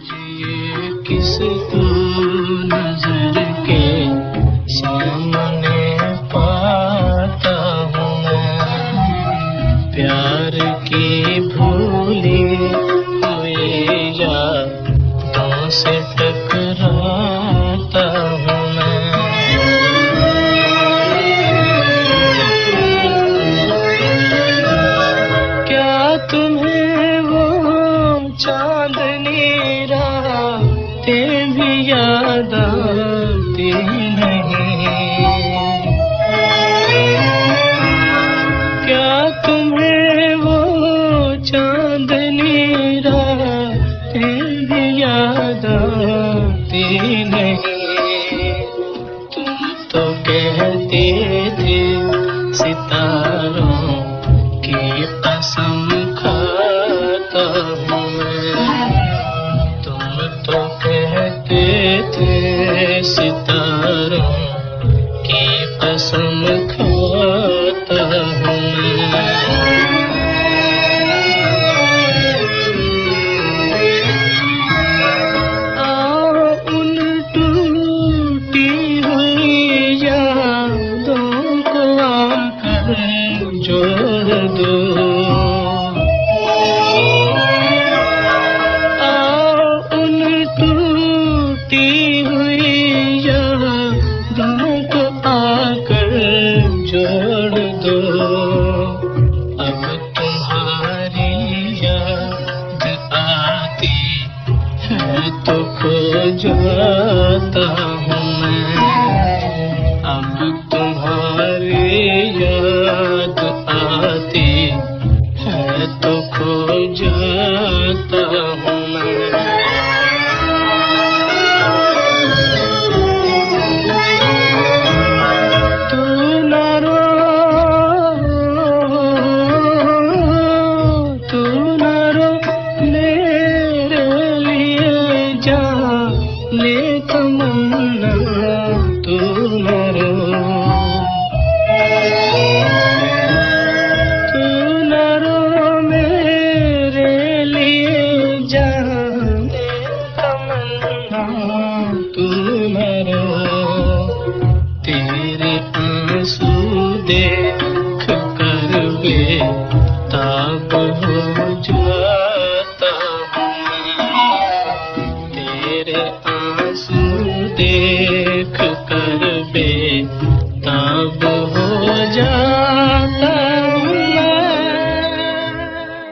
ये किसको नजर के सामने पाता हूँ मैं, प्यार की भूली हुई यादों से टकराता हूँ मैं। क्या तुम्हें वो चांदनी रातें भी याद आती नहीं? क्या तुम्हें वो चांदनी रातें भी याद आती नहीं? तुम तो कहते थे सितारों की कसम खाता हूँ मैं। तुम तो कहते थे सितारों की कसम खाता हूँ मैं। आओ उन टूटी हुई यादों को आकर जोड़ दो। आओ उन टूटी हुई यादों को आकर जोड़ दो। अब तुम्हारी याद आती है तो खो जाता